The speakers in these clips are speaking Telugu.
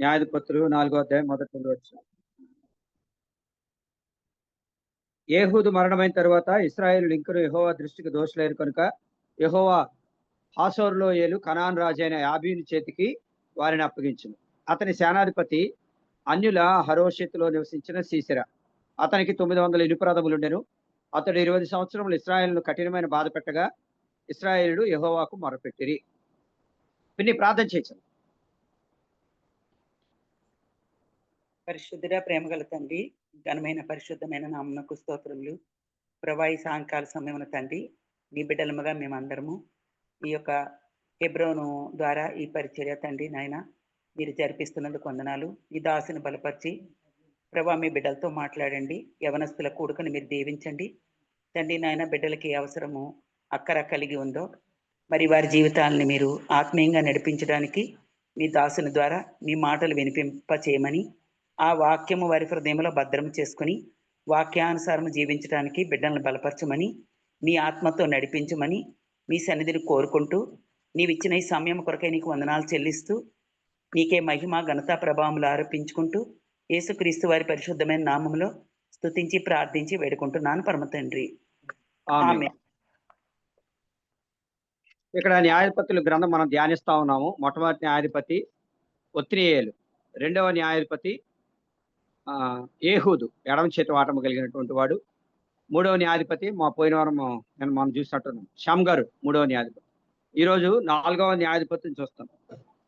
న్యాయాధిపతులు 4వ అధ్యాయం మొదటి నుండి వచ్చిన. ఏహూదు మరణమైన తరువాత ఇశ్రాయేలు ఇంకను యెహోవా దృష్టికి దోషులైన కనుక యెహోవా హాసోరులో ఏలు కనాన్ రాజైన యాబీను చేతికి వారిని అప్పగించును. అతని సేనాధిపతి అన్యుల హరోషెతులో నివసించిన సీసెర. అతనికి 900 ఇనుప రథములుండెను. అతడు 20 సంవత్సరములు ఇశ్రాయేలును కఠినమైన బాధ పెట్టగా ఇశ్రాయేలుడు యెహోవాకు మొరపెట్టిరి. విని ప్రార్థన చేశాను. పరిశుద్ధుడ ప్రేమగల తండ్రి, ఘనమైన పరిశుద్ధమైన నామమునకు స్తోత్రములు. ప్రభా, ఈ సాయంకాల సమయమున తండ్రి, నీ బిడ్డలముగా మేమందరము ఈ యొక్క హెబ్రోను ద్వారా ఈ పరిచర్య తండ్రి నాయన మీరు జరిపిస్తున్నందుకు వందనాలు. ఈ దాసుని బలపరిచి ప్రభా మీ బిడ్డలతో మాట్లాడండి. యవనస్తుల కూడుకని మీరు దీవించండి తండ్రి నాయన. బిడ్డలకి ఏ అవసరము అక్కర కలిగి ఉందో మరి వారి జీవితాలని మీరు ఆత్మీయంగా నడిపించడానికి మీ దాసుని ద్వారా మీ మాటలు వినిపింప చేయమని, ఆ వాక్యము వారి హృదయంలో భద్రం చేసుకుని వాక్యానుసారం జీవించడానికి బిడ్డలను బలపరచమని, మీ ఆత్మతో నడిపించమని మీ సన్నిధిని కోరుకుంటూ, నీవిచ్చిన ఈ సమయం కొరకై నీకు వందనాలు చెల్లిస్తూ, నీకే మహిమ ఘనత ప్రభావములు ఆరోపించుకుంటూ యేసుక్రీస్తు వారి పరిశుద్ధమైన నామములో స్తుతించి ప్రార్థించి వేడుకుంటున్నాను పరమ తండ్రి. ఆమేన్. ఇక్కడ న్యాయాధిపతుల గ్రంథం మనం ధ్యానిస్తా ఉన్నాము. మొట్టమొదటి న్యాయాధిపతి ఒత్నియేలు, రెండవ న్యాయాధిపతి ఏహూదు, ఎడమ చేతి వాటము కలిగినటువంటి వాడు. మూడవ న్యాయాధిపతి పోయిన వారం మనం చూసినట్టున్నాం, షమ్గారు మూడవ న్యాయాధిపతి. ఈరోజు 4వ న్యాయాధిపతిని చూస్తాం.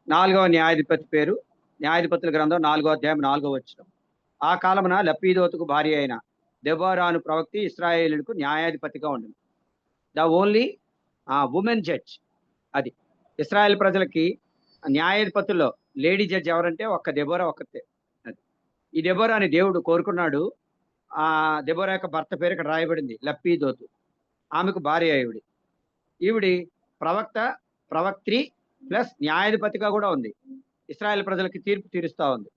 4వ న్యాయాధిపతి పేరు న్యాయాధిపతుల గ్రంథం 4వ అధ్యాయం 4వ వచనం. ఆ కాలమున లప్పీదోతుకు భార్య అయిన దెబోరాను ప్రవక్తి ఇశ్రాయేలుకు న్యాయాధిపతిగా ఉండింది. The only women judge. అది ఇశ్రాయేల్ ప్రజలకి న్యాయాధిపతుల్లో లేడీ జడ్జ్ ఎవరంటే ఒక్క దెబోరా ఒక్కతే. అది ఈ దెబోరా అని దేవుడు కోరుకున్నాడు. ఆ దెబోరా యొక్క భర్త పేరు ఇక్కడ రాయబడింది, లప్పీదోతు. ఆమెకు భార్య ఈవిడి ప్రవక్త్రి ప్లస్ న్యాయాధిపతిగా కూడా ఉంది. ఇశ్రాయేల్ ప్రజలకి తీర్పు తీరుస్తా ఉంది.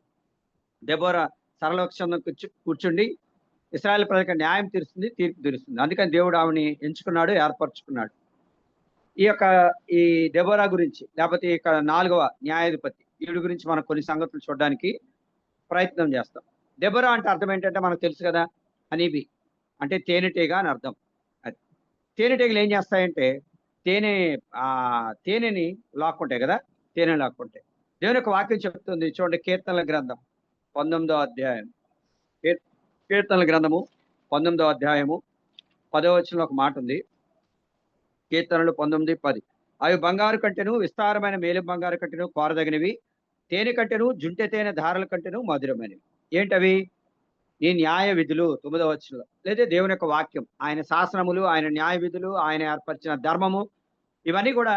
దెబోరా సరళక్షణం కూర్చుండి ఇశ్రాయేల్ ప్రజలకు న్యాయం తీరుస్తుంది, తీర్పు తీరుస్తుంది. అందుకని దేవుడు ఆమెని ఎంచుకున్నాడు, ఏర్పరచుకున్నాడు. ఈ దెబోరా గురించి, లేకపోతే ఇక 4వ న్యాయాధిపతి ఈవిడ గురించి మనం కొన్ని సంగతులు చూడడానికి ప్రయత్నం చేస్తాం. దెబోరా అంటే అర్థం ఏంటంటే మనకు తెలుసు కదా, హనీబీ అంటే తేనెటీగ అని అర్థం. అది తేనెటీగలు ఏం చేస్తాయంటే తేనెని లాక్కుంటాయి కదా, తేనె లాక్కుంటాయి. దేవుని యొక్క వాక్యం చెప్తుంది చూడండి, కీర్తనల గ్రంథం 19వ అధ్యాయం. కీర్తనల గ్రంథము 19వ అధ్యాయము 10వ వచనంలో ఒక మాట ఉంది. కీర్తనలు 19:10. అవి బంగారు కంటెను విస్తారమైన మేలు బంగారు కంటెను కోరదగినవి, తేనె కంటెను జుంటె తేనె ధారల కంటెను మధురమైనవి. ఏంటవి? నీ న్యాయ విధులు 9వ వచనంలో, లేదా దేవుని యొక్క వాక్యం, ఆయన శాసనములు, ఆయన న్యాయ విధులు, ఆయన ఏర్పరిచిన ధర్మము, ఇవన్నీ కూడా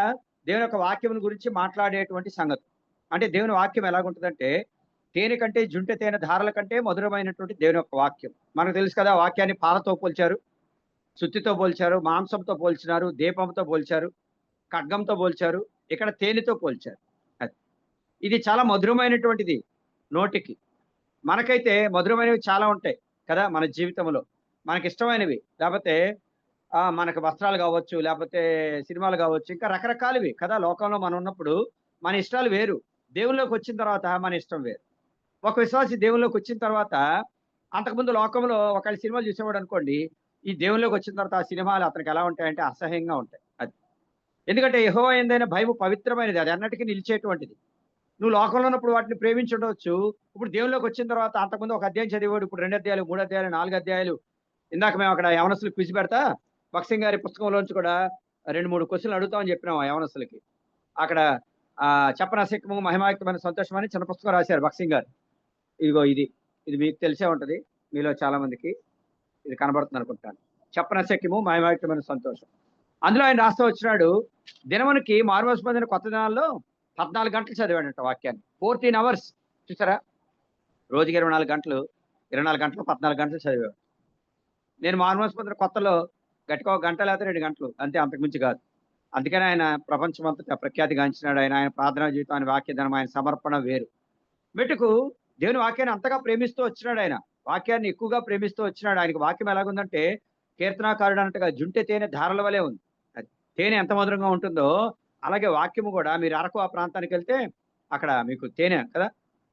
దేవుని యొక్క వాక్యం గురించి మాట్లాడేటువంటి సంగతి. అంటే దేవుని వాక్యం ఎలాగుంటుందంటే తేనె కంటే జుంటె తేనె ధారల కంటే మధురమైనటువంటి దేవుని యొక్క వాక్యం. మనకు తెలుసు కదా, వాక్యాన్ని పాలతో పోల్చారు, సుత్తితో పోల్చారు, మాంసంతో పోల్చినారు, దీపంతో పోల్చారు, ఖడ్గంతో పోల్చారు, ఇక్కడ తేనెతో పోల్చారు. అది ఇది చాలా మధురమైనటువంటిది నోటికి. మనకైతే మధురమైనవి చాలా ఉంటాయి కదా మన జీవితంలో, మనకి ఇష్టమైనవి. లేకపోతే మనకు వస్త్రాలు కావచ్చు, లేకపోతే సినిమాలు కావచ్చు, ఇంకా రకరకాలవి కదా. లోకంలో మనం ఉన్నప్పుడు మన ఇష్టాలు వేరు, దేవుళ్ళలోకి వచ్చిన తర్వాత మన ఇష్టం వేరు. ఒక విశ్వాసి దేవుళ్ళలోకి వచ్చిన తర్వాత, అంతకుముందు లోకంలో ఒకవేళ సినిమాలు చూసేవాడు అనుకోండి, ఈ దేవుళ్ళలోకి వచ్చిన తర్వాత ఆ సినిమాలు అతనికి ఎలా ఉంటాయంటే అసహ్యంగా ఉంటాయి. అది ఎందుకంటే యెహోవా యందైన భయము పవిత్రమైనది, అది అన్నిటికీ నిలిచేటువంటిది. నువ్వు లోకంలో ఉన్నప్పుడు వాటిని ప్రేమించుండవచ్చు, ఇప్పుడు దేవుళ్ళలోకి వచ్చిన తర్వాత అంతకుముందు ఒక అధ్యాయం చదివాడు, ఇప్పుడు 2 అధ్యాయాలు 3 అధ్యాయాలు 4 అధ్యాయాలు. ఇందాక మేము అక్కడ యవనస్తులకు క్విజ్ పెడతా, భక్సింగ్ గారి పుస్తకంలోంచి కూడా 2-3 క్వశ్చన్లు అడుగుతామని చెప్పినాం ఆ యవనస్తులకి. అక్కడ చెప్పనశక్యము మహిమాయుక్తమైన సంతోషం అని చిన్న పుస్తకం రాశారు భక్సింగ్ గారు. ఇదిగో ఇది మీకు తెలిసే ఉంటది, మీలో చాలా మందికి ఇది కనబడుతుంది అనుకుంటాను. చెప్పనశక్యము మహిమాయుక్తమైన సంతోషం. అందులో ఆయన రాస్తూ వచ్చినాడు, దినమునికి మారుమనసు పొందిన కొత్త దినాల్లో 14 గంటలు చదివాడంట వాక్యాన్ని. 14 hours. చూసారా, రోజుకి 24 గంటలు 14 గంటలు చదివాడు. నేను మారుమనసు పొందిన కొత్తలో గట్టిగా 1 గంట లేకపోతే 2 గంటలు అంతే, అంతకుమించి కాదు. అందుకని ఆయన ప్రపంచమంతటా ప్రఖ్యాతి గాంచినాడు. ఆయన ప్రార్థనా జీవితం, ఆయన వాక్యధనం, ఆయన సమర్పణ వేరు. మెట్టుకు దేవుని వాక్యాన్ని అంతగా ప్రేమిస్తూ వచ్చినాడు. ఆయన వాక్యాన్ని ఎక్కువగా ప్రేమిస్తూ వచ్చినాడు. ఆయనకు వాక్యం ఎలాగుందంటే కీర్తనాకారుడు అన్నట్టుగా జుంటె తేనె ధారల వలె ఉంది. అది తేనె ఎంత మధురంగా ఉంటుందో అలాగే వాక్యము కూడా. మీరు అరకు ఆ ప్రాంతానికి వెళ్తే అక్కడ మీకు తేనె కదా,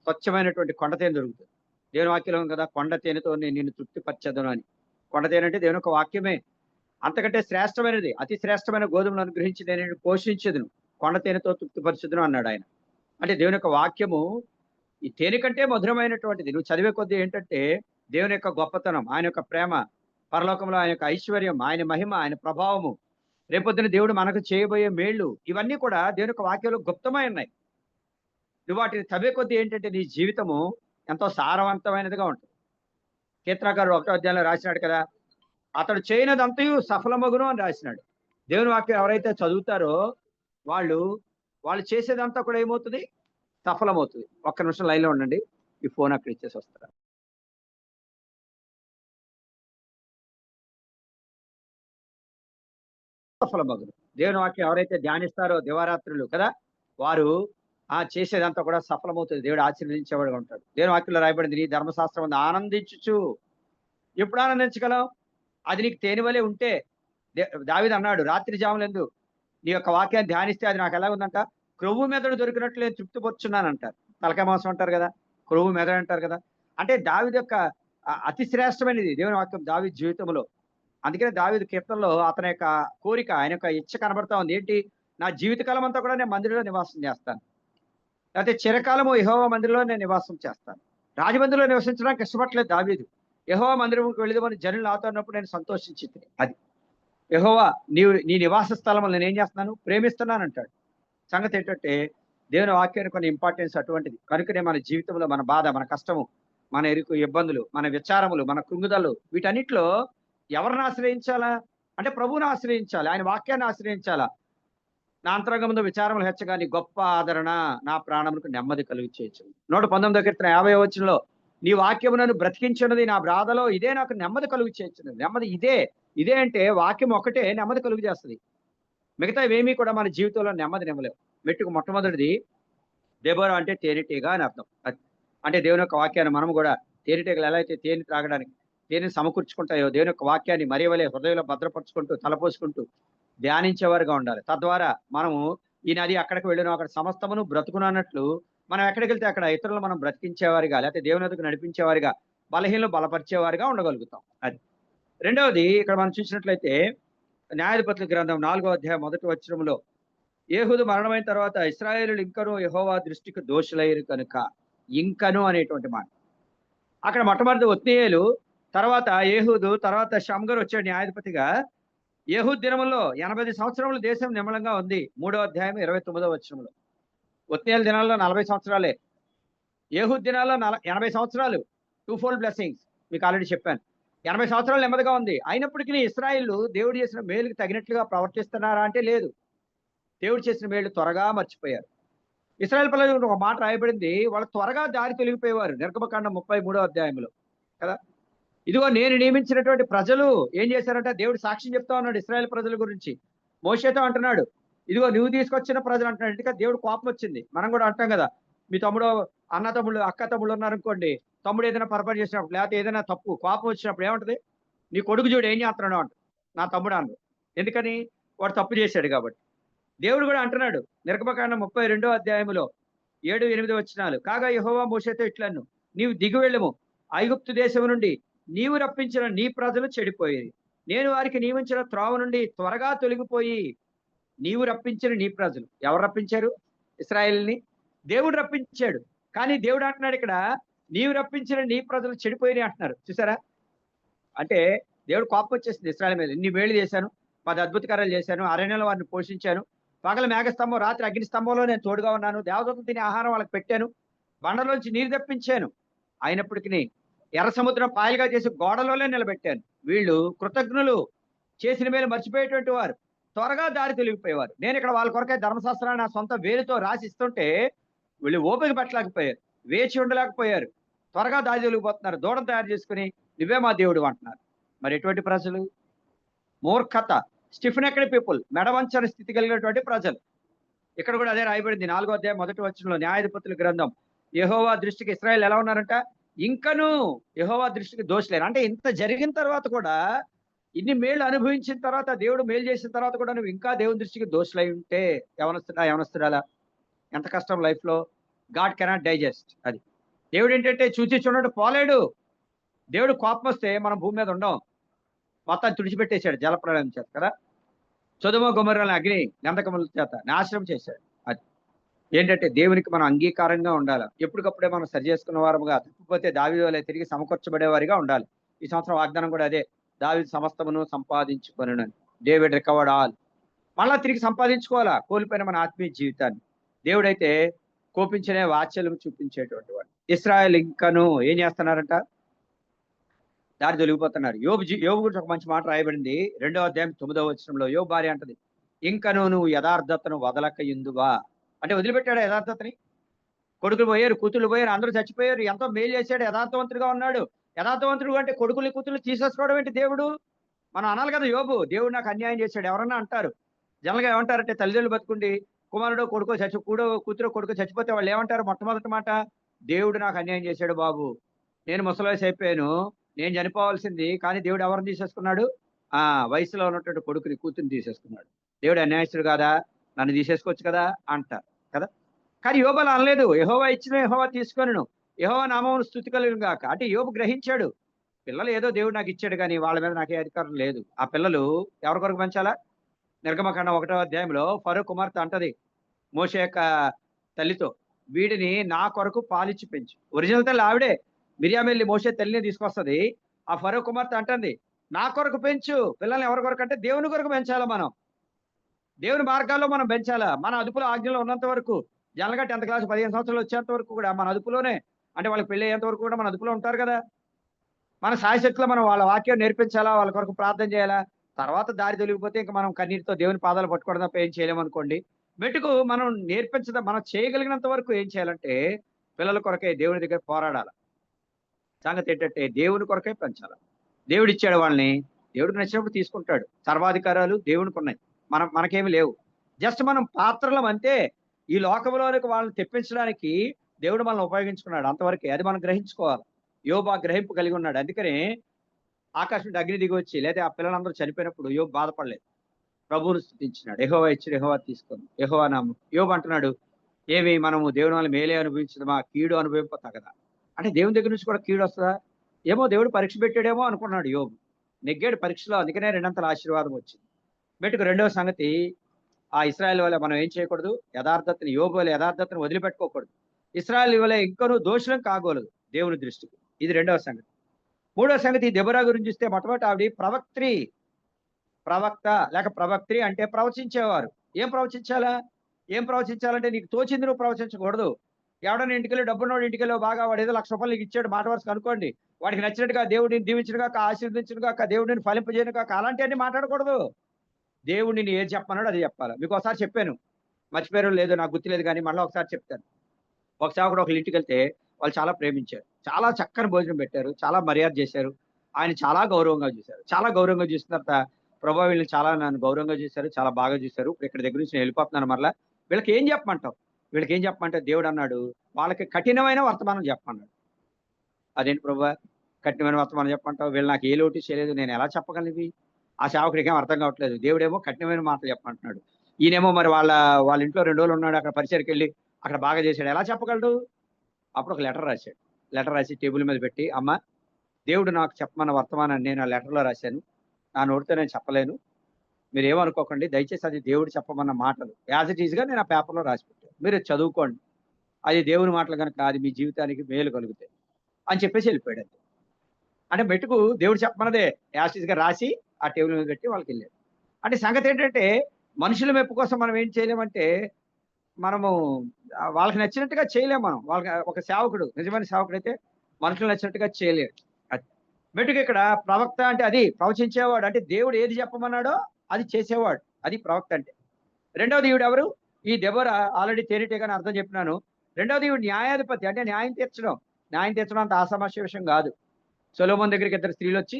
స్వచ్ఛమైనటువంటి కొండ తేనె దొరుకుతుంది. దేవుని వాక్యంలో ఉంది కదా, కొండ తేనెతో నేను నిన్ను తృప్తిపరచదును అని. కొండ తేనె అంటే దేవుని యొక్క వాక్యమే. అంతకంటే శ్రేష్టమైనది, అతి శ్రేష్టమైన గోధుమలను అనుగ్రహించి నేను నిన్ను పోషించదును, కొండ తేనెతో తృప్తిపరచదును అన్నాడు ఆయన. అంటే దేవుని యొక్క వాక్యము ఈ తేనె కంటే మధురమైనటువంటిది. నువ్వు చదివే కొద్దీ ఏంటంటే దేవుని యొక్క గొప్పతనం, ఆయన యొక్క ప్రేమ, పరలోకంలో ఆయన యొక్క ఐశ్వర్యం, ఆయన మహిమ, ఆయన ప్రభావము, రేపొద్దున దేవుడు మనకు చేయబోయే మేళ్ళు, ఇవన్నీ కూడా దేవుని యొక్క వాక్యంలో గుప్తమై ఉన్నాయి. నువ్వు వాటిని చదివే కొద్దీ ఏంటంటే నీ జీవితము ఎంతో సారవంతమైనదిగా ఉంటుంది. కీర్తనకారుడు 1వ అధ్యాయంలో రాసినాడు కదా, అతడు చేయనదంతయు సఫలమగును అని రాసినాడు. దేవుని వాక్యం ఎవరైతే చదువుతారో వాళ్ళు వాళ్ళు చేసేదంతా కూడా ఏమవుతుంది, సఫలమవుతుంది. ఒక్క నిమిషం లైన్లో ఉండండి, ఈ ఫోన్ అక్కడ ఇచ్చేసి వస్తారా. సఫలమగును. దేవుని వాక్యం ఎవరైతే ధ్యానిస్తారో దివారాత్రులు కదా, వారు చేసేదంతా కూడా సఫలమవుతుంది. దేవుడు ఆశీర్వదించేవాడుగా ఉంటాడు. దేవుని వాక్యంలో రాయబడింది, నీ ధర్మశాస్త్రం ఉంది ఆనందించుచు. ఎప్పుడు ఆనందించగలం? అది నీకు తేనె వలె ఉంటే. దావీదు అన్నాడు, రాత్రి జాములందు నీ యొక్క వాక్యాన్ని ధ్యానిస్తే అది నాకు ఎలా ఉందంట, క్రొవ్వు మెదడు దొరికినట్లు నేను తృప్తిపరుచున్నాను అంటారు. తలకాయ మాంసం అంటారు కదా, క్రొవ్వు మెదడు అంటారు కదా. అంటే దావీదు యొక్క అతి శ్రేష్టమైనది దేవుని వాక్యం దావీదు జీవితంలో. అందుకనే దావీదు కీర్తనలో అతని యొక్క కోరిక, ఆయన యొక్క ఇచ్చ కనబడతా ఉంది. ఏంటి? నా జీవితకాలం అంతా కూడా నేను మందిరంలో నివాసం చేస్తాను, లేకపోతే చిరకాలము యెహోవా మందిరంలో నేను నివాసం చేస్తాను. రాజమందిరంలో నివసించడానికి ఇష్టపడలేదు దావీదు. యెహోవా మందిరంకి వెళ్ళిదమని జనులు నాతో అన్నప్పుడు నేను సంతోషించింది. అది యెహోవా నీ నివాస స్థలం నేను ఏం చేస్తున్నాను, ప్రేమిస్తున్నాను అంటాడు. సంగతి ఏంటంటే దేవుని వాక్యానికి కొన్ని ఇంపార్టెన్స్ అటువంటిది. కనుకనే మన జీవితంలో మన బాధ, మన కష్టము, మన ఎరుకు ఇబ్బందులు, మన విచారములు, మన కృంగుదలు, వీటన్నిటిలో ఎవరిని ఆశ్రయించాలా అంటే ప్రభువుని ఆశ్రయించాలి, ఆయన వాక్యాన్ని ఆశ్రయించాలా. నా అంతరంగంలో విచారములు హెచ్చగా నీ గొప్ప ఆదరణ నా ప్రాణములకు నెమ్మది కలుగు చేయొచ్చు. 119వ కీర్తన 50వ వచనంలో నీ వాక్యము నన్ను బ్రతికించున్నది, నా బాధలో ఇదే నాకు నెమ్మది కలుగు చేస్తున్నది. నెమ్మది ఇదే అంటే వాక్యం ఒకటే నెమ్మది కలుగు చేస్తుంది. మిగతా ఏమీ కూడా మన జీవితంలో నెమ్మది నిమ్మలేవు. మెట్టుకు మొట్టమొదటిది దెబోరా అంటే తేనెటీగ అని అర్థం. అంటే దేవుని యొక్క వాక్యాన్ని మనము కూడా తేనెటీగలు ఎలా అయితే తేనె త్రాగడానికి తేనె సమకూర్చుకుంటాయో, దేవుని యొక్క వాక్యాన్ని మరి వలె హృదయంలో భద్రపరుచుకుంటూ తలపోసుకుంటూ ధ్యానించేవారుగా ఉండాలి. తద్వారా మనము ఈ నది అక్కడికి వెళ్ళిన అక్కడ సమస్తమును బ్రతుకును అన్నట్లు మనం ఎక్కడికి వెళ్తే అక్కడ ఇతరులు మనం బ్రతికించేవారిగా, లేకపోతే దేవుని ఎదుగు నడిపించేవారిగా, బలహీనలు బలపరిచేవారిగా ఉండగలుగుతాం. అది రెండవది. ఇక్కడ మనం చూసినట్లయితే న్యాయాధిపతుల గ్రంథం 4వ అధ్యాయం 1వ వచనంలో ఏహూదు మరణమైన తర్వాత ఇశ్రాయేలులు ఇంకను యెహోవా దృష్టికి దోషులైరు కనుక, ఇంకను అనేటువంటి మాట. అక్కడ మొట్టమొదటి ఒత్నీయేలు, తర్వాత ఏహూదు, తర్వాత షమ్గర్ వచ్చాడు న్యాయాధిపతిగా. ఏహూద్ దినములో 80 సంవత్సరములు దేశం నిమ్మలంగా ఉంది. 3వ అధ్యాయం 29వ వచనంలో. ఒత్నీయేలు దినాల్లో 40 సంవత్సరాలే, ఏహూద్ దినాల్లో 80 సంవత్సరాలు. 2-fold బ్లెస్సింగ్స్ మీకు ఆల్రెడీ చెప్పాను. 80 సంవత్సరాలు నెమ్మదిగా ఉంది. అయినప్పటికీ ఇశ్రాయేలు దేవుడు చేసిన మేలుకి తగినట్లుగా ప్రవర్తిస్తున్నారా అంటే లేదు. దేవుడు చేసిన మేలు త్వరగా మర్చిపోయారు. ఇశ్రాయేల్ పిల్లలు ఒక మాట రాయబడింది, వాళ్ళు త్వరగా దారి తొలగిపోయేవారు. నిర్గమకాండం 33వ అధ్యాయంలో కదా. ఇదిగో నేను నియమించినటువంటి ప్రజలు ఏం చేశారంటే, దేవుడు సాక్ష్యం చెప్తా ఉన్నాడు ఇశ్రాయేల్ ప్రజల గురించి. మోషేతో అంటున్నాడు, ఇదిగో నువ్వు తీసుకొచ్చిన ప్రజలు అంటున్నాడు. ఎందుకంటే దేవుడు కోపం వచ్చింది. మనం కూడా అంటాం కదా, మీ తమ్ముడు, అన్న తమ్ముళ్ళు, అక్క తమ్ముళ్ళు ఉన్నారనుకోండి, తమ్ముడు ఏదైనా పొరపాటు చేసినప్పుడు, లేకపోతే ఏదైనా తప్పు కోపం వచ్చినప్పుడు ఏమంటది, నీ కొడుకు చూడు ఏం చేస్తున్నాడు అంట. నా తమ్ముడు అన్న. ఎందుకని? వాడు తప్పు చేశాడు కాబట్టి. దేవుడు కూడా అంటున్నాడు నిర్గమకాండం 32వ అధ్యాయంలో 7-8 వచనాలు, కాగా యెహోవా మోషేతో ఇట్లన్ను, నీవు దిగి వెళ్ళము, ఐగుప్తు దేశం నుండి నీవు రప్పించిన నీ ప్రజలు చెడిపోయేది. నేను వారికి నియమించిన త్రోవ నుండి త్వరగా తొలగిపోయి, నీవు రప్పించిన నీ ప్రజలు. ఎవరు రప్పించారు? ఇశ్రాయేలుని దేవుడు రప్పించాడు. కానీ దేవుడు అంటున్నాడు ఇక్కడ, నీవు రప్పించిన నీ ప్రజలు చెడిపోయి అంటున్నారు. చూసారా? అంటే దేవుడు కోపం వచ్చేసింది ఇశ్రాయేలు మీద. ఇన్ని వేళ్ళు చేశాను, 10 అద్భుత కార్యాలు చేశాను, అరణ్యంలో వారిని పోషించాను, పగల మేఘస్తంభం రాత్రి అగ్ని స్తంభంలో నేను తోడుగా ఉన్నాను, దేవదూతలు తినే ఆహారం వాళ్ళకి పెట్టాను, బండలోంచి నీరు తెప్పించాను, అయినప్పటికీ ఎర్ర సముద్రం పాయలుగా చేసి గోడలోనే నిలబెట్టాను. వీళ్ళు కృతజ్ఞులు, చేసిన మేలు మర్చిపోయేటువంటి వారు, త్వరగా దారి తొలగిపోయేవారు. నేను ఇక్కడ వాళ్ళ కొరకే ధర్మశాస్త్రాన్ని నా సొంత వేలుతో రాసిస్తుంటే వీళ్ళు ఓపిక పెట్టలేకపోయారు, వేచి ఉండలేకపోయారు, త్వరగా దారి తొలగిపోతున్నారు. దూడం తయారు చేసుకుని నువ్వే మా దేవుడు అంటున్నారు. మరి ఎటువంటి ప్రజలు? మూర్ఖత, స్టిఫ్నెక్డ్ పీపుల్, మెడవంచని స్థితి కలిగినటువంటి ప్రజలు. ఇక్కడ కూడా అదే రాయబడింది 4వ అధ్యాయం 1వ వచనంలో న్యాయాధిపతుల గ్రంథం. యెహోవా దృష్టికి ఇశ్రాయేల్ ఎలా ఉన్నారంట? ఇంకను యెహోవా దృష్టికి దోషులేరు. అంటే ఇంత జరిగిన తర్వాత కూడా, ఇన్ని మేళ్ళు అనుభవించిన తర్వాత, దేవుడు మేలు చేసిన తర్వాత కూడా నువ్వు ఇంకా దేవుని దృష్టికి దోషులై ఉంటే, యవనస్తురాలా ఎంత కష్టం లైఫ్ లో. God cannot digest. అది దేవుడు ఏంటంటే చూచి చూడట్టు పోలేడు. దేవుడు కోపం వస్తే మనం భూమి మీద ఉండం. మొత్తాన్ని తుడిచిపెట్టేశాడు జలప్రళయం చేత కదా. సొదొమ గొమొర్రాలను అగ్ని గంధకముల చేత నాశనం చేశాడు. అది ఏంటంటే దేవునికి మనం అంగీకారంగా ఉండాలి. ఎప్పటికప్పుడే మనం సరి చేసుకున్న వారముగా, తప్పిపోతే దావీదు వలె తిరిగి సమకూర్చబడేవారిగా ఉండాలి. ఈ సంవత్సరం వాగ్దానం కూడా అదే, దావీదు సమస్తమును సంపాదించుకొనును. David recovered all. మళ్ళా తిరిగి సంపాదించుకోవాలా కోల్పోయిన మన ఆత్మీయ జీవితాన్ని. దేవుడైతే కోపించనే వాత్సల్యం చూపించేటువంటి వాడు. ఇశ్రాయేల్ ఇంకను ఏం చేస్తున్నారంట? దారి తొలగిపోతున్నారు. యోబు గురించి ఒక మంచి మాట రాయబడింది 2వ అధ్యాయం 9వ వచనంలో. యోబు భార్య అంటది, ఇంకను నువ్వు యథార్థతను వదలక ఎందువా. అంటే వదిలిపెట్టాడు యథార్థతని. కొడుకులు పోయారు, కూతుళ్ళు పోయారు, అందరూ చచ్చిపోయారు. ఎంతో మేలు చేశాడు, యథార్థవంతుడిగా ఉన్నాడు. యథార్థవంతుడు అంటే కొడుకులు కూతుళ్ళు తీసేసుకోవడం ఏంటి దేవుడు? మనం అనాలి కదా, యోబు దేవుడు నాకు అన్యాయం చేశాడు. ఎవరన్నా అంటారు. జనరల్గా ఏమంటారంటే తల్లిదండ్రులు బతుకుండి కుమారుడో కొడుకో కూతురో కొడుకో చచ్చిపోతే వాళ్ళు ఏమంటారు? మొట్టమొదటి మాట, దేవుడు నాకు అన్యాయం చేశాడు బాబు, నేను ముసలి వయసు అయిపోయాను, నేను చనిపోవాల్సింది, కానీ దేవుడు ఎవరిని తీసేసుకున్నాడు? వయసులో ఉన్నటువంటి కొడుకుని కూతురిని తీసేసుకున్నాడు. దేవుడు అన్యాయస్తుడు కాదా? నన్ను తీసేసుకోవచ్చు కదా అంటారు కదా. కానీ యోబు అలా అనలేదు. యెహోవా ఇచ్చిన యెహోవా తీసుకొనును, యెహోవా నామమును స్తుతి కలుగును గాక. అంటే యోబు గ్రహించాడు, పిల్లలు ఏదో దేవుడు నాకు ఇచ్చాడు, కానీ వాళ్ళ మీద నాకే అధికారం లేదు. ఆ పిల్లలు ఎవరి కొరకు పెంచాలా? నిర్గమకాండం 1వ అధ్యాయంలో ఫరో కుమార్తె అంటది మోషే యొక్క తల్లితో, వీడిని నా కొరకు పాలిచ్చి పెంచు. ఒరిజినల్ తల్లి ఆవిడే. మిరియాము వెళ్ళి మోషే తల్లిని తీసుకొస్తది. ఆ ఫరో కుమార్తె అంటుంది, నా కొరకు పెంచు. పిల్లల్ని ఎవరి కొరకు అంటే దేవుని కొరకు పెంచాలా. మనం దేవుని మార్గాల్లో మనం పెంచాలా. మన అదుపులో ఆజ్ఞలో ఉన్నంత వరకు, జనరల్గా 10th క్లాస్ 15 సంవత్సరాలు వచ్చేంత వరకు కూడా మన అదుపులోనే, అంటే వాళ్ళకి పెళ్లి అయ్యేంత వరకు కూడా మన అదుపులో ఉంటారు కదా. మన సాయశక్తిలో మనం వాళ్ళ వాక్యం నేర్పించాలా, వాళ్ళ కొరకు ప్రార్థన చేయాలా. తర్వాత దారి తొలగిపోతే ఇంకా మనం కన్నీటితో దేవుని పాదాలు పట్టుకోవడం తప్ప ఏం చేయలేమనుకోండి. మెట్టుకు మనం మనం చేయగలిగినంత వరకు ఏం చేయాలంటే పిల్లల కొరకే దేవుని దగ్గర పోరాడాలి. సంగతి ఏంటంటే దేవుని కొరకే పెంచాలి. దేవుడు ఇచ్చాడు వాళ్ళని, దేవుడికి నచ్చినప్పుడు తీసుకుంటాడు. సర్వాధికారాలు దేవునికి ఉన్నాయి, మనకేమి లేవు. జస్ట్ మనం పాత్రలం అంతే. ఈ లోకంలోనికి వాళ్ళని తెప్పించడానికి దేవుడు మనల్ని ఉపయోగించుకున్నాడు అంతవరకే. అది మనం గ్రహించుకోవాలి. యోబు ఆ గ్రహింపు కలిగి ఉన్నాడు. అందుకనే ఆకాశం నుండి అగ్ని దిగి వచ్చి, లేదా ఆ పిల్లలందరూ చనిపోయినప్పుడు యోబు బాధపడలేదు. ప్రభువును స్తుతించినాడు. యెహోవా ఇచ్చాడు, యెహోవా తీసుకుని, యెహోవా నామం. యోబు అంటున్నాడు, ఏమి మనము దేవుని వల్ల మేలే అనుభవించదమా, కీడు అనుభవింప తగదా. అంటే దేవుని దగ్గర నుంచి కూడా కీడు వస్తుందా? ఏమో దేవుడు పరీక్ష పెట్టాడేమో అనుకున్నాడు యోబు. నెగ్గాడు పరీక్షలో, అందుకనే 2 ఆశీర్వాదం వచ్చింది. మెట్టుకు రెండవ సంగతి, ఆ ఇశ్రాయేల్ వల్ల మనం ఏం చేయకూడదు? యథార్థతని, యోబు వల్ల యథార్థతను వదిలిపెట్టుకోకూడదు. ఇశ్రాయేల్ వల్ల ఇంకనూ దోషులం కాకూడదు దేవుని దృష్టికి. ఇది రెండవ సంగతి. మూడవ సంగతి దెబొరా గురించి చూస్తే, మొట్టమొదటి ఆవిడ ప్రవక్త లేక ప్రవక్త్రి అంటే ప్రవచించేవారు. ఏం ప్రవచించాలా? ఏం ప్రవచించాలంటే నీకు తోచింది నువ్వు ప్రవచించకూడదు. ఎవడన్నా ఇంటికెళ్ళి, డబ్బున్నోడు ఇంటికెళ్ళి బాగా వాడు ఏదో ₹1,00,000 నీకు ఇచ్చాడు మాట వరుసకు అనుకోండి, వాడికి నచ్చినట్టుగా దేవుడిని దీవించును గాక, ఆశీర్వదించును గాక, దేవుడిని ఫలింపజేయను గాక, అలాంటివన్నీ మాట్లాడకూడదు. దేవుడు నిన్ను ఏది చెప్పమన్నాడో అది చెప్పాలి. మీకు ఒకసారి చెప్పాను, మర్చిపోయారో లేదో నాకు గుర్తులేదు, కానీ మళ్ళీ ఒకసారి చెప్తాను. ఒక సేవకుడు ఒకళ్ళ ఇంటికి వెళ్తే వాళ్ళు చాలా ప్రేమించారు, చాలా చక్కని భోజనం పెట్టారు, చాలా మర్యాద చేశారు, ఆయన చాలా గౌరవంగా చూశారు. చాలా గౌరవంగా చూసిన తర్వాత, ప్రభా వీళ్ళు చాలా నన్ను గౌరవంగా చూశారు, చాలా బాగా చూశారు, ఇప్పుడు ఇక్కడ దగ్గర నుంచి నేను వెళ్ళిపోతున్నాను, మరలా వీళ్ళకి ఏం చెప్పమంటావు? వీళ్ళకి ఏం చెప్పమంటే దేవుడు అన్నాడు, వాళ్ళకి కఠినమైన వర్తమానం చెప్పమన్నాడు. అదేంటి ప్రభా కఠినమైన వర్తమానం చెప్పమంటావు? వీళ్ళు నాకు ఏ లోటు చేయలేదు, నేను ఎలా చెప్పగలను ఇవి? ఆ సేవకుడికి ఏం అర్థం కావట్లేదు. దేవుడేమో కఠినమైన మాటలు చెప్పమంటున్నాడు, ఈయనేమో మరి వాళ్ళ ఇంట్లో 2 రోజులు ఉన్నాడు, అక్కడ పరిచయకి వెళ్ళి అక్కడ బాగా చేశాడు, ఎలా చెప్పగలడు? అప్పుడు ఒక లెటర్ రాశాడు. లెటర్ రాసి టేబుల్ మీద పెట్టి, అమ్మ దేవుడు నాకు చెప్పమన్న వర్తమానాన్ని నేను ఆ లెటర్లో రాశాను, నా నోటితో నేను చెప్పలేను, మీరు ఏమనుకోకండి, దయచేసి అది దేవుడు చెప్పమన్న మాటలు యాజ్ ఇట్ ఈజ్ గా నేను ఆ పేపర్లో రాసి పెట్టాను, మీరు చదువుకోండి, అది దేవుని మాటలు కనుక అది మీ జీవితానికి మేలు కలుగుతాయి అని చెప్పేసి వెళ్ళిపోయాడు. అంటే మెట్టుకు దేవుడు చెప్పమన్నదే యాజ్ ఇట్ ఈజ్ గా రాసి ఆ టేబుల్ మీద పెట్టి వాళ్ళకి వెళ్ళాడు. అంటే సంగతి ఏంటంటే, మనుషుల మెప్పు కోసం మనం ఏం చేయలేమంటే, మనము వాళ్ళకి నచ్చినట్టుగా చేయలేము. మనం వాళ్ళకి ఒక సేవకుడు, నిజమైన సేవకుడు అయితే మనుషులు నచ్చినట్టుగా చేయలేడు. అది మెట్టుకు ఇక్కడ ప్రవక్త అంటే అది ప్రవచించేవాడు, అంటే దేవుడు ఏది చెప్పమన్నాడో అది చేసేవాడు, అది ప్రవక్త అంటే. రెండవది ఈవిడ ఎవరు? ఈ దెబొరా. ఆల్రెడీ తేనెటీగని అర్థం చెప్పినాను. రెండవది ఈవిడ న్యాయాధిపతి, అంటే న్యాయం తీర్చడం అంత ఆషామాషి విషయం కాదు. సొలొమోను దగ్గరికి 2 స్త్రీలు వచ్చి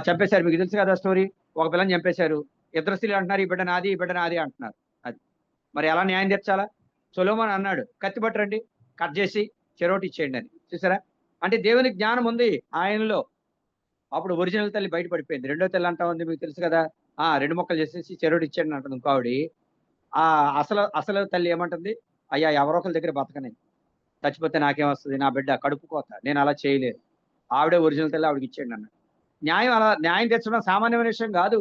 చంపేశారు. మీకు తెలుసు కదా స్టోరీ. ఒక పిల్లని చంపేశారు. 2 స్త్రీలు అంటున్నారు, ఈ బిడ్డ నాది, ఈ బిడ్డ నాది అంటున్నారు. అది మరి ఎలా న్యాయం తీర్చాలా? సొలొమోను అన్నాడు, కత్తి పట్టరండి, కట్ చేసి చెరోటి ఇచ్చేయండి అని. చూసారా? అంటే దేవునికి జ్ఞానం ఉంది ఆయనలో. అప్పుడు ఒరిజినల్ తల్లి బయట పడిపోయింది. రెండో తల్లి అంటా ఉంది, మీకు తెలుసు కదా, 2 ముక్కలు చేసేసి చెరోటి ఇచ్చేయండి అంటుంది ఇంకో ఆవిడ. ఆ అసలు తల్లి ఏమంటుంది? అయ్యా ఎవరో ఒకరి దగ్గర బతకని, చచ్చిపోతే నాకేం వస్తుంది, నా బిడ్డ కడుపు కోత, నేను అలా చేయలేను. ఆవిడే ఒరిజినల్ తల్లి, ఆవిడకి ఇచ్చేయండి అన్నాడు. న్యాయం తెచ్చడం సామాన్యమైన విషయం కాదు.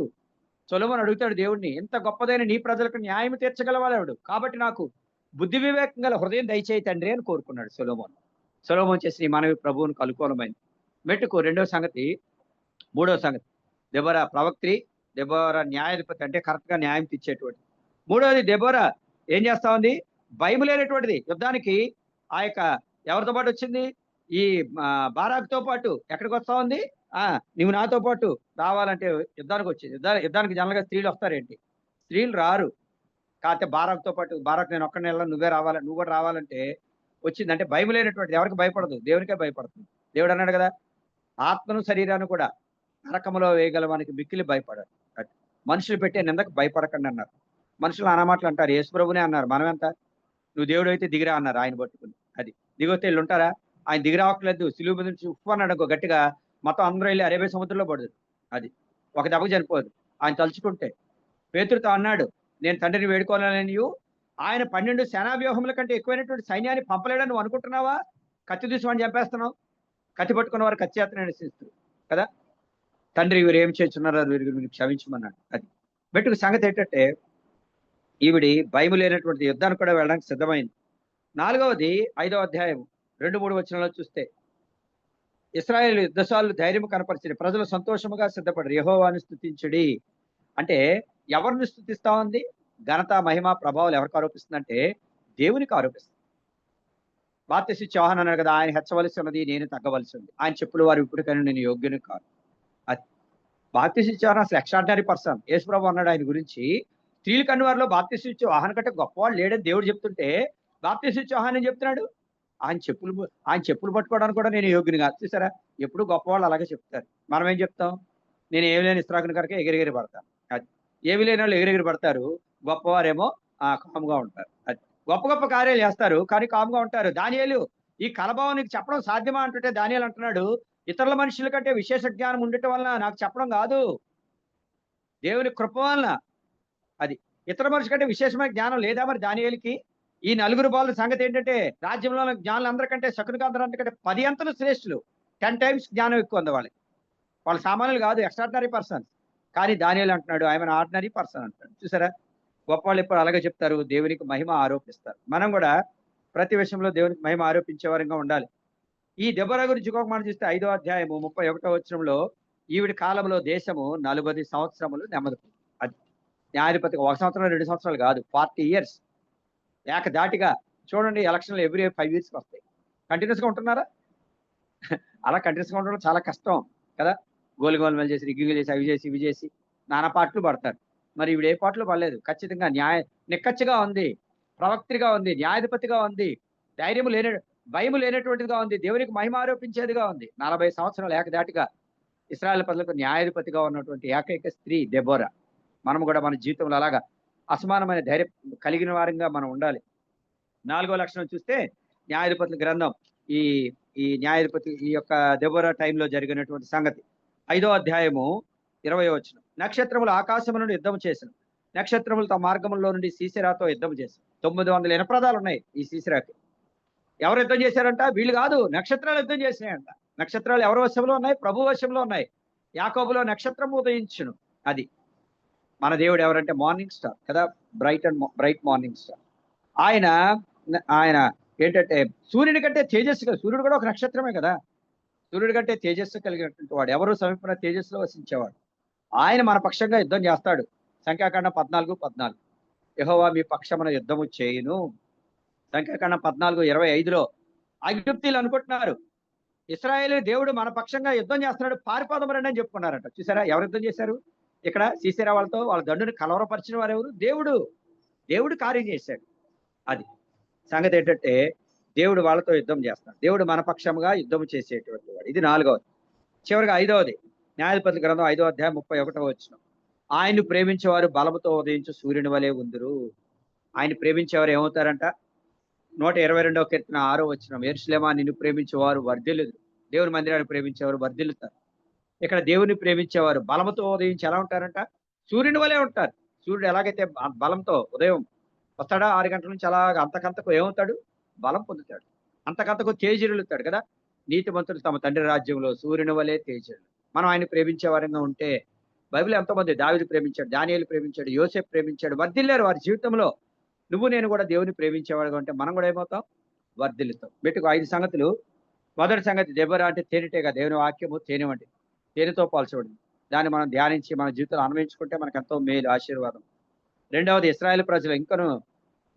సొలొమోను అడుగుతాడు దేవుడిని, ఇంత గొప్పదైన నీ ప్రజలకు న్యాయం తీర్చగలవాడు, కాబట్టి నాకు బుద్ధి వివేకం గల హృదయం దయచేయి తండ్రి అని కోరుకున్నాడు సొలొమోను. సొలొమోను చేసిన ఈ మనవి ప్రభువునికి అనుకూలమైంది. మెట్టుకు మూడవ సంగతి దెబోరా ప్రవక్త్రి, దెబోరా న్యాయాధిపతి, అంటే కరెక్ట్ గా న్యాయం తీర్చేటువంటి. మూడవది, దెబోరా ఏం చేస్తా ఉంది, భయం లేనటువంటిది. యుద్ధానికి ఆ యొక్క ఎవరితో పాటు వచ్చింది, ఈ బారాకుతో పాటు ఎక్కడికి వస్తా ఉంది, నువ్వు నాతో పాటు రావాలంటే యుద్ధానికి వచ్చింది. యుద్ధానికి జనరల్గా స్త్రీలు వస్తారేంటి, స్త్రీలు రారు. కాకపోతే బారాకుతో పాటు, బారాకు నేను ఒక్కడిని వెళ్ళాను, నువ్వు కూడా రావాలంటే వచ్చింది. అంటే భయం లేనటువంటిది. ఎవరికి భయపడదు, దేవునికే భయపడుతుంది. దేవుడు అన్నాడు కదా, ఆత్మను శరీరాన్ని కూడా నరకములో వేయగలవానికి మిక్కిలి భయపడారు. మనుషులు పెట్టే నిందకు భయపడకండి అన్నారు. మనుషులు అన్నమాటలు అంటారు, యేసు ప్రభునే అన్నారు, మనం ఎంత, నువ్వు దేవుడు అయితే దిగిరా అన్నారు ఆయన పట్టుకుని. అది దిగొస్తే వీళ్ళు ఉంటారా, ఆయన దిగిరావట్లేదు, సిలువ మీద నుంచి ఉప్పు అన్నాడు అనుకో గట్టిగా, మొత్తం అందరూ వెళ్ళి అరేబియా సముద్రంలో పడదు. అది ఒక దెబ్బకు చనిపోదు ఆయన తలుచుకుంటే. పేతురుతో అన్నాడు, నేను తండ్రిని వేడుకోవాలని, ఆయన 12 సేనావ్యూహముల కంటే ఎక్కువైనటువంటి సైన్యాన్ని పంపలేడని నువ్వు అనుకుంటున్నావా? కత్తి తీసుకొని చంపేస్తున్నావు, కత్తి పట్టుకున్న వారు కత్తి చేతనే నిశ్చిస్తారు కదా. తండ్రి వీరు ఏం చేస్తున్నారో వీరికి క్షమించమన్నాడు. అది మెట్టుకు సంగతి ఏంటంటే, ఈవిడి భయం లేనటువంటి యుద్ధానికి కూడా వెళ్ళడానికి సిద్ధమైంది. 4వది 5వ అధ్యాయం 2-3 వచనాల్లో చూస్తే, ఇశ్రాయేలు యుద్ధశాలు ధైర్యం కనపరిచింది, ప్రజలు సంతోషముగా సిద్ధపడరు, యెహోవాను స్తుతించుడి. అంటే ఎవరిని స్తుతిస్తా ఉంది, ఘనత మహిమ ప్రభావాలు ఎవరికి ఆరోపిస్తుందంటే దేవునికి ఆరోపిస్తుంది. బాప్తిస్మ యోహాను అన్నాడు కదా, ఆయన హెచ్చవలసి ఉన్నది, నేను తగ్గవలసి ఉంది, ఆయన చెప్పులు వారు ఇప్పటికైనా నేను యోగ్యుని కాదు. అది బాప్తిస్మ యోహాను అసలు ఎక్స్ట్రాడినరీ పర్సన్. యేసు ప్రభు అన్నాడు ఆయన గురించి, స్త్రీల కన్నువారిలో బాప్తిస్మ యోహాను కంటే గొప్పవాడు లేడని దేవుడు చెప్తుంటే, బాప్తిస్మ యోహాను ఏం చెప్తున్నాడు, ఆయన చెప్పులు పట్టుకోవడానికి కూడా నేను యోగ్యుని కాదు. చూసారా, ఎప్పుడు గొప్పవాళ్ళు అలాగే చెప్తారు. మనం ఏం చెప్తాం, నేను ఏమి లేని ఇస్రాకుని కనుక ఎగిరెగిరి పడతాను. అది ఏమి లేని వాళ్ళు ఎగిరెగిరి పడతారు, గొప్పవారేమో కాముగా ఉంటారు. అది గొప్ప గొప్ప కార్యాలు చేస్తారు కానీ కాముగా ఉంటారు. దానియేలు ఈ కలభావం నీకు చెప్పడం సాధ్యమా అంటుంటే, దానియేలు అంటున్నాడు, ఇతరుల మనుషుల కంటే విశేష జ్ఞానం ఉండటం వలన నాకు చెప్పడం కాదు, దేవుని కృప వలన. అది ఇతర మనిషి కంటే విశేషమైన జ్ఞానం లేదా మరి దానియేలుకి? ఈ నలుగురు బాలుల సంగతి ఏంటంటే, రాజ్యంలో జ్ఞానులు అందరికంటే, శకునికందరంటే 10 అంతలు శ్రేష్ఠులు, 10 times జ్ఞానం ఎక్కువ ఉంది వాళ్ళకి. వాళ్ళు సామాన్యులు కాదు, ఎక్స్ట్రాడినరీ పర్సన్. కానీ దానియేలు అంటున్నాడు, ఆయన ఆర్డినరీ పర్సన్ అంటాడు. చూసారా, గొప్పవాళ్ళు ఎప్పుడు అలాగే చెప్తారు, దేవునికి మహిమ ఆరోపిస్తారు. మనం కూడా ప్రతి విషయంలో దేవునికి మహిమ ఆరోపించే వారంగా ఉండాలి. ఈ దెబోరా గురించి ఇంకొక మాట చూస్తే 5వ అధ్యాయము 31వ వచనంలో, ఈవిడి కాలంలో దేశము 40 సంవత్సరములు నెమ్మది. అది న్యాయాధిపతిగా 1 సంవత్సరం 2 సంవత్సరాలు కాదు, 40 years ఏకధాటిగా. చూడండి, ఎలక్షన్లు ఎవ్రీ 5 years వస్తాయి. కంటిన్యూస్ గా ఉంటున్నారా? అలా కంటిన్యూస్ గా ఉండడం చాలా కష్టం కదా. గోలుగోలు చేసి, రిగ్గింగ్ చేసి, ఇవి చేసి నానా పాటలు పడతారు. మరి ఈవిడ ఏ పాటలు పడలేదు. ఖచ్చితంగా నిక్కచ్చిగా ఉంది, ప్రవక్త్రిగా ఉంది, న్యాయాధిపతిగా ఉంది, భయం లేనటువంటిదిగా ఉంది, దేవునికి మహిమ ఆరోపించేదిగా ఉంది. 40 సంవత్సరాలు ఏకధాటిగా ఇశ్రాయేలు ప్రజలకు న్యాయాధిపతిగా ఉన్నటువంటి ఏకైక స్త్రీ దెబోరా. మనం కూడా మన జీవితంలో అలాగా అసమానమైన ధైర్యం కలిగిన వారంగా మనం ఉండాలి. 4వ లక్షణం చూస్తే, న్యాయాధిపతుల గ్రంథం, ఈ న్యాయాధిపతి ఈ యొక్క దెబోరా టైంలో జరిగినటువంటి సంగతి. 5వ అధ్యాయము 20వ వచనం, నక్షత్రములు ఆకాశము నుండి యుద్ధం చేసిన, నక్షత్రములు తమ మార్గంలో నుండి సీసెరాతో యుద్ధం చేశారు. 900 ఇనప్రదాలు ఉన్నాయి ఈ సీసెరాకి. ఎవరు యుద్ధం చేశారంట? వీళ్ళు కాదు, నక్షత్రాలు యుద్ధం చేసినాయంట. నక్షత్రాలు ఎవరి వశంలో ఉన్నాయి? ప్రభు వశంలో ఉన్నాయి. యాకోబులో నక్షత్రం ఉదయించును. అది మన దేవుడు ఎవరంటే మార్నింగ్ స్టార్ కదా, బ్రైట్ మార్నింగ్ స్టార్. ఆయన ఏంటంటే సూర్యుడి కంటే తేజస్సుగా, సూర్యుడు కూడా ఒక నక్షత్రమే కదా, సూర్యుడి కంటే తేజస్సు కలిగినటువంటి వాడు, ఎవరు సమీపన తేజస్సులో వసించేవాడు. ఆయన మన పక్షంగా యుద్ధం చేస్తాడు. సంఖ్యాకాండం 14:14, యెహోవా మీ పక్షమున యుద్ధము చేయును. సంఖ్యాకాండం 14:25లో ఐగుప్తీయులు అనుకుంటున్నారు, ఇశ్రాయేలు దేవుడు మన పక్షంగా యుద్ధం చేస్తున్నాడు, పారిపోదాం రండి అని చెప్పుకున్నారంట. చూసారా, ఎవరు యుద్ధం చేశారు? ఇక్కడ సీసెరా వాళ్ళతో వాళ్ళ దండుని కలవరపరిచిన వారు ఎవరు? దేవుడు కార్యం చేశాడు. అది సంగతి ఏంటంటే, దేవుడు వాళ్ళతో యుద్ధం చేస్తాడు. దేవుడు మన పక్షముగా యుద్ధం చేసేటువంటి వాడు. ఇది 4వది. చివరిగా 5వది, న్యాయాధిపతుల గ్రంథం 5వ అధ్యాయం 31వ వచనం, ఆయన్ని ప్రేమించేవారు బలముతో ఉదయించు సూర్యుని వలె ఉందురు. ఆయన ప్రేమించేవారు ఏమవుతారంట? 122వ కీర్తన 6వ వచనం, యెరూషలేమా నిన్ను ప్రేమించేవారు వర్ధిల్లుదురు. దేవుని మందిరాన్ని ప్రేమించేవారు వర్ధిల్లుతారు. ఇక్కడ దేవుని ప్రేమించేవారు బలముతో ఉదయించి ఎలా ఉంటారంట? సూర్యుని వలె ఉంటారు. సూర్యుడు ఎలాగైతే బలంతో ఉదయం వస్తాడా 6 గంటల నుంచి, అలాగ అంతకంతకు ఏమవుతాడు? బలం పొందుతాడు. అంతకంతకు తేజరులుతాడు కదా. నీతిమంతులు తమ తండ్రి రాజ్యంలో సూర్యుని వలె తేజరులు. మనం ఆయన ప్రేమించే వారంగా ఉంటే, బైబిల్ ఎంతోమంది దావీదు ప్రేమించాడు, దానియేలు ప్రేమించాడు, యోసేపు ప్రేమించాడు, వర్ధిల్లారు వారి జీవితంలో. నువ్వు నేను కూడా దేవుని ప్రేమించేవాడుగా ఉంటే మనం కూడా ఏమవుతాం? వర్ధిల్లుతాం. వీటికి 5 సంగతులు. మొదటి సంగతి దెబొరా అంటే తేనెటీగ, దేవుని వాక్యము తేనె వంటిది, తేనెతో పోల్చబడింది. దాన్ని మనం ధ్యానించి మన జీవితంలో అన్వయించుకుంటే మనకు ఎంతో మేలు, ఆశీర్వాదం. రెండవది ఇశ్రాయేలు ప్రజలు ఇంకను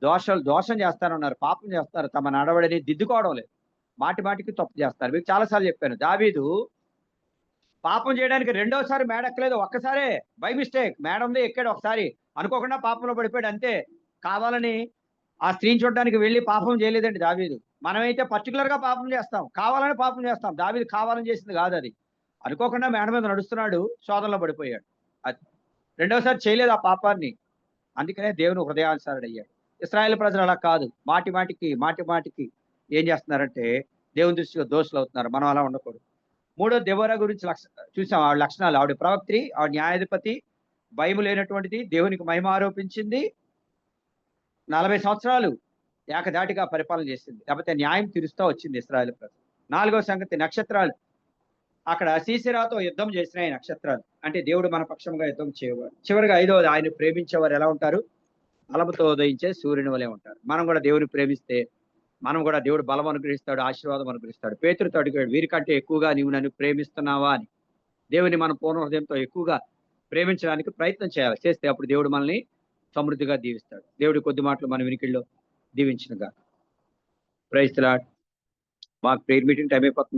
దోషం చేస్తారన్నారు, పాపం చేస్తారు, తమ నడవడిని దిద్దుకోవడం లేదు, మాటి మాటికి తప్పు చేస్తారు. మీకు చాలాసార్లు చెప్పాను, దావీదు పాపం చేయడానికి రెండోసారి మేడ ఎక్కలేదు, ఒక్కసారే బై మిస్టేక్ మేడ ఉంది ఎక్కాడు ఒకసారి, అనుకోకుండా పాపంలో పడిపోయాడు అంతే. కావాలని ఆ స్త్రీని చూడడానికి వెళ్ళి పాపం చేయలేదండి దావీదు. మనమైతే పర్టికులర్ గా పాపం చేస్తాం, కావాలని పాపం చేస్తాం. దావీదు కావాలని చేసింది కాదు అది, అనుకోకుండా మేడ మీద నడుస్తున్నాడు, శోధనలో పడిపోయాడు. అది రెండోసారి చేయలేదు ఆ పాపాన్ని, అందుకనే దేవుని హృదయానుసారుడు అయ్యాడు. ఇశ్రాయేలు ప్రజలు అలా కాదు, మాటి మాటికి ఏం చేస్తున్నారంటే దేవుని దృష్టిలో దోషులు అవుతున్నారు. మనం అలా ఉండకూడదు. మూడో దెబొరా గురించి చూసాం, ఆవిడ లక్షణాలు. ఆవిడ ప్రవక్త్రి, ఆవిడ న్యాయాధిపతి, భయం లేనటువంటిది, దేవునికి మహిమ ఆరోపించింది, 40 సంవత్సరాలు ఏకధాటిగా పరిపాలన చేసింది, లేకపోతే న్యాయం తీరుస్తూ వచ్చింది ఇశ్రాయేలు ప్రజలు. నాలుగో సంగతి నక్షత్రాలు. అక్కడ సీసెరాతో యుద్ధం చేసిన ఈ నక్షత్రాలు అంటే దేవుడు మన పక్షంగా యుద్ధం చేయవాడు. చివరిగా ఐదవది, ఆయన ప్రేమించేవారు ఎలా ఉంటారు? బలముతో ఉదయించే సూర్యుని వలె ఉంటారు. మనం కూడా దేవుని ప్రేమిస్తే మనం కూడా దేవుడు బలం అనుగ్రహిస్తాడు, ఆశీర్వాదం అనుగ్రహిస్తాడు. పేతురుతో అడిగాడు, వీరికంటే ఎక్కువగా నీవు నన్ను ప్రేమిస్తున్నావా అని. దేవుని మన పూర్ణ హృదయంతో ఎక్కువగా ప్రేమించడానికి ప్రయత్నం చేయాలి. చేస్తే అప్పుడు దేవుడు మనల్ని సమృద్ధిగా దీవిస్తాడు. దేవుడి కొద్ది మాటలు మన వినికిల్లో దీవించినగా. Praise the lord. మాకు ప్రేయర్ మీటింగ్ టైం అయిపోతుంది.